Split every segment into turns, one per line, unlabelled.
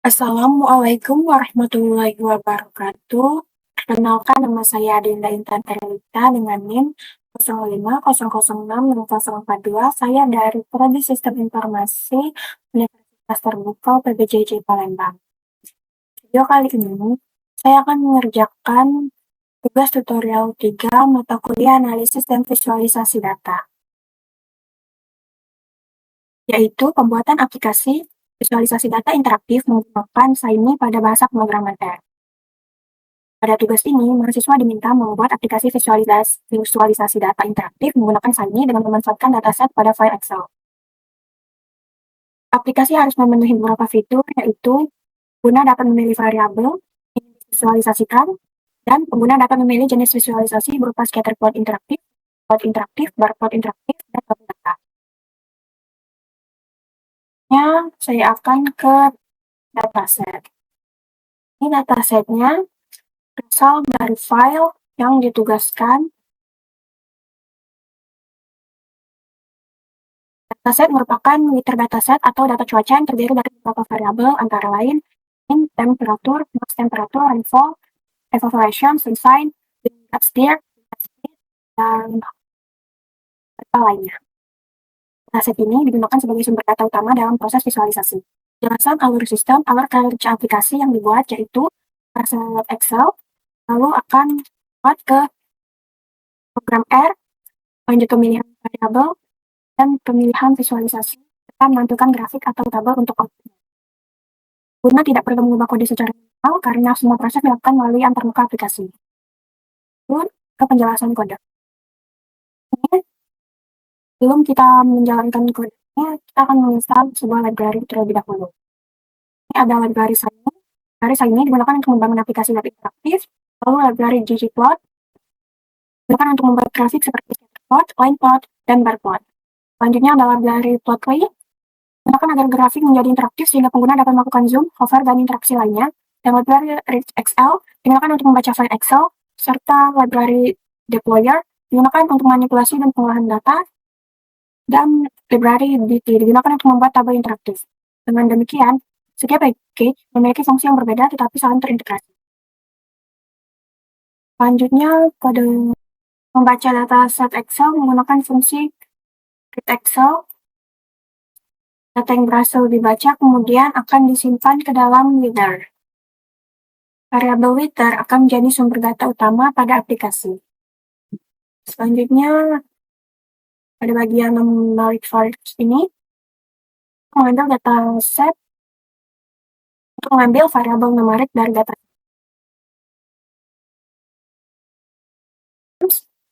Assalamualaikum warahmatullahi wabarakatuh. Perkenalkan, nama saya Dinda Intan Erlita dengan NIM 0500606042. Saya dari Prodi Sistem Informasi Universitas Terbuka PBJJ Palembang. Video kali ini, saya akan mengerjakan tugas tutorial 3 mata kuliah analisis dan visualisasi data, yaitu pembuatan aplikasi visualisasi data interaktif menggunakan Shiny pada bahasa pemrograman R. Pada tugas ini, mahasiswa diminta membuat aplikasi visualisasi data interaktif menggunakan Shiny dengan memanfaatkan dataset pada file Excel. Aplikasi harus memenuhi beberapa fitur, yaitu pengguna dapat memilih variabel yang divisualisasikan, dan pengguna dapat memilih jenis visualisasi berupa scatter plot interaktif, bar plot interaktif, dan tabel data. Saya akan ke dataset. Ini datasetnya berasal dari file yang ditugaskan. Dataset merupakan liter dataset atau data cuaca yang terdiri dari beberapa variabel antara lain temperatur, max temperatur, rainfall, evaporation, sunshine, steer, dan data lainnya. Dataset ini digunakan sebagai sumber data utama dalam proses visualisasi. Jelasan alur sistem, alur kerja aplikasi yang dibuat yaitu dataset Excel, lalu akan buat ke program R, lanjut pemilihan variabel, dan pemilihan visualisasi, akan menampilkan grafik atau tabel untuk output. Pengguna tidak perlu mengubah kode secara manual karena semua proses dilakukan melalui antarmuka aplikasi. Lalu ke penjelasan kode. Ini, sebelum kita menjalankan kodenya, kita akan menginstal sebuah library terlebih dahulu. Ini ada library Shiny. Library Shiny digunakan untuk membangun aplikasi web interaktif, lalu library ggplot digunakan untuk membuat grafik seperti plot, line plot, dan bar plot. Selanjutnya ada library plotly, digunakan agar grafik menjadi interaktif sehingga pengguna dapat melakukan zoom, hover, dan interaksi lainnya. Dan library RichXL digunakan untuk membaca file Excel, serta library deployer digunakan untuk manipulasi dan pengolahan data, dan library DT digunakan untuk membuat tabel interaktif. Dengan demikian, setiap package memiliki fungsi yang berbeda tetapi saling terintegrasi. Selanjutnya, pada membaca dataset Excel menggunakan fungsi read Excel. Data yang berhasil dibaca kemudian akan disimpan ke dalam leader. Variabel leader akan menjadi sumber data utama pada aplikasi. Selanjutnya, pada bagian numeric values ini, mengambil dataset untuk mengambil variabel numerik dari data.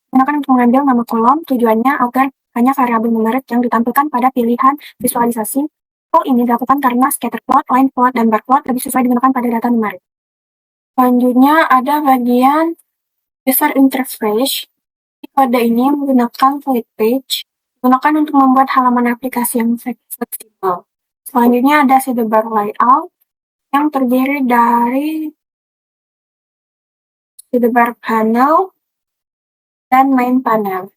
Gunakan untuk mengambil nama kolom, tujuannya agar hanya variabel numerik yang ditampilkan pada pilihan visualisasi. Hal ini dilakukan karena scatter plot, line plot, dan bar plot lebih sesuai digunakan pada data numerik. Selanjutnya ada bagian user interface. Pada ini menggunakan fluid page, digunakan untuk membuat halaman aplikasi yang fleksibel. Selanjutnya ada sidebar layout yang terdiri dari sidebar panel dan main panel.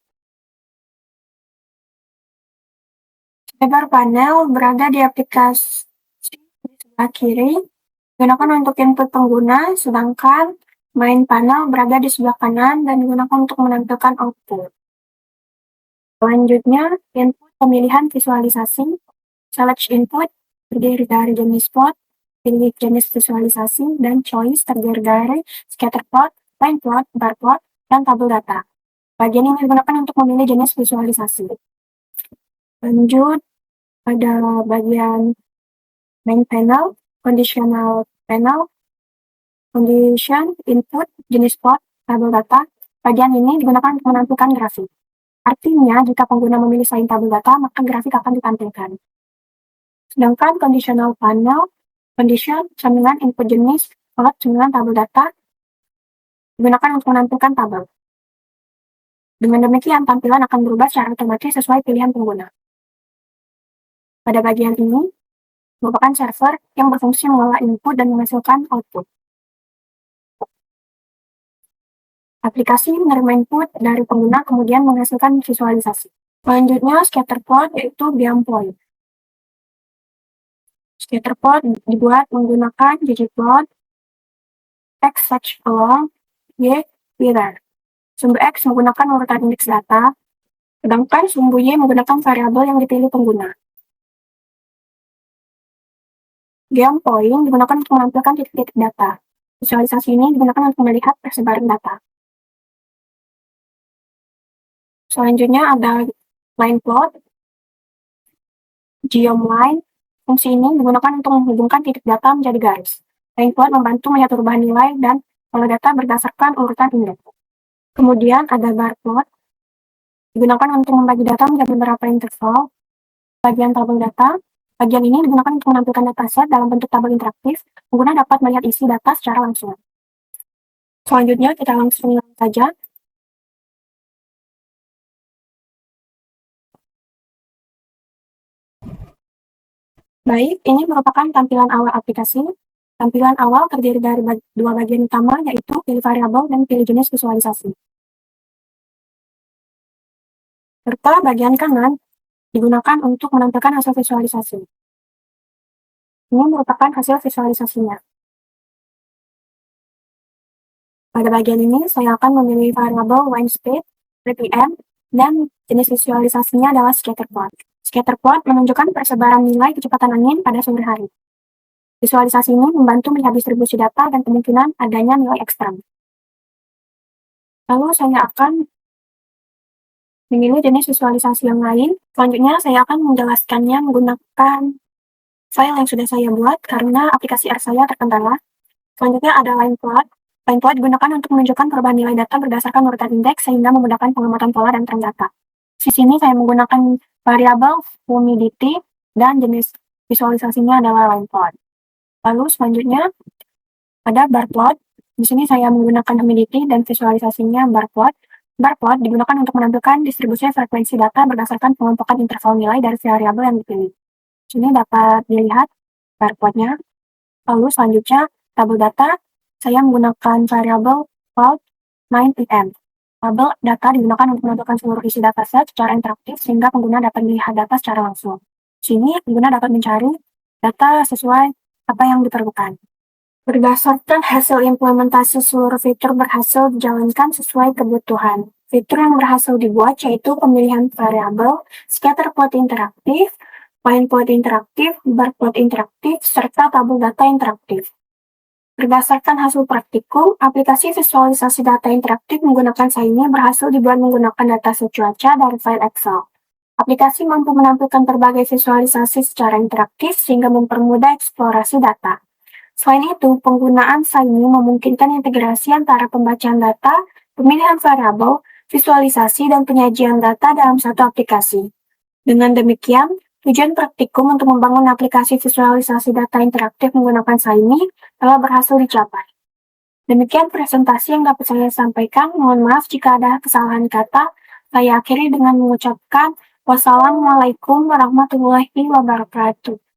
Sidebar panel berada di aplikasi di sebelah kiri, digunakan untuk input pengguna, sedangkan main panel berada di sebelah kanan dan digunakan untuk menampilkan output. Selanjutnya, input pemilihan visualisasi. Select input terdiri dari jenis plot, pilih jenis visualisasi, dan choice terdiri dari scatter plot, line plot, bar plot, dan tabel data. Bagian ini digunakan untuk memilih jenis visualisasi. Lanjut, pada bagian main panel, conditional panel, condition, input, jenis plot, tabel data. Bagian ini digunakan untuk menampilkan grafik. Artinya, jika pengguna memilih selain tabel data, maka grafik akan ditampilkan. Sedangkan conditional panel, condition, sambungan input jenis, plot, sambungan tabel data, digunakan untuk menampilkan tabel. Dengan demikian, tampilan akan berubah secara otomatis sesuai pilihan pengguna. Pada bagian ini, merupakan server yang berfungsi mengolah input dan menghasilkan output. Aplikasi menerima input dari pengguna kemudian menghasilkan visualisasi. Selanjutnya, scatter plot yaitu biang point. Scatterplot dibuat menggunakan ggplot, X search along, Y where. Sumbu X menggunakan urutan indeks data, sedangkan sumbu Y menggunakan variabel yang dipilih pengguna. Geopoint digunakan untuk menampilkan titik-titik data. Visualisasi ini digunakan untuk melihat persebaran data. Selanjutnya ada line plot, geomline. Fungsi ini digunakan untuk menghubungkan titik data menjadi garis. Line plot membantu melihat perubahan nilai dan pola data berdasarkan urutan indeks. Kemudian ada bar plot, digunakan untuk membagi data menjadi beberapa interval. Bagian tabel data, bagian ini digunakan untuk menampilkan dataset dalam bentuk tabel interaktif. Pengguna dapat melihat isi data secara langsung. Selanjutnya kita langsung saja. Baik, ini merupakan tampilan awal aplikasi. Tampilan awal terdiri dari dua bagian utama, yaitu pilih variabel dan pilih jenis visualisasi. Serta bagian kanan digunakan untuk menampilkan hasil visualisasi. Ini merupakan hasil visualisasinya. Pada bagian ini, saya akan memilih variabel wind speed, RPM, dan jenis visualisasinya adalah scatterplot. Scatterplot menunjukkan persebaran nilai kecepatan angin pada sore hari. Visualisasi ini membantu melihat distribusi data dan kemungkinan adanya nilai ekstrem. Lalu saya akan memilih jenis visualisasi yang lain. Selanjutnya saya akan menjelaskannya menggunakan file yang sudah saya buat karena aplikasi R saya terkendala. Selanjutnya ada line plot. Line plot digunakan untuk menunjukkan perubahan nilai data berdasarkan urutan indeks sehingga memudahkan pengamatan pola dan tren data. Di sini saya menggunakan variabel humidity dan jenis visualisasinya adalah line plot. Lalu selanjutnya ada bar plot. Di sini saya menggunakan humidity dan visualisasinya bar plot. Bar plot digunakan untuk menampilkan distribusi frekuensi data berdasarkan pengelompokan interval nilai dari variabel yang dipilih. Di sini dapat dilihat bar plotnya. Lalu selanjutnya tabel data. Saya menggunakan variabel plot 9pm. Tabel data digunakan untuk menampilkan seluruh isi dataset secara interaktif sehingga pengguna dapat melihat data secara langsung. Di sini pengguna dapat mencari data sesuai apa yang diperlukan. Berdasarkan hasil implementasi, seluruh fitur berhasil dijalankan sesuai kebutuhan. Fitur yang berhasil dibuat yaitu pemilihan variabel, scatterplot interaktif, line plot interaktif, bar plot interaktif, serta tabel data interaktif. Berdasarkan hasil praktikum, aplikasi visualisasi data interaktif menggunakan Shiny berhasil dibuat menggunakan dataset cuaca dari file Excel. Aplikasi mampu menampilkan berbagai visualisasi secara interaktif sehingga mempermudah eksplorasi data. Selain itu, penggunaan Shiny memungkinkan integrasi antara pembacaan data, pemilihan variabel, visualisasi, dan penyajian data dalam satu aplikasi. Dengan demikian, tujuan praktikum untuk membangun aplikasi visualisasi data interaktif menggunakan Shiny telah berhasil dicapai. Demikian presentasi yang dapat saya sampaikan. Mohon maaf jika ada kesalahan kata. Saya akhiri dengan mengucapkan wassalamualaikum warahmatullahi wabarakatuh.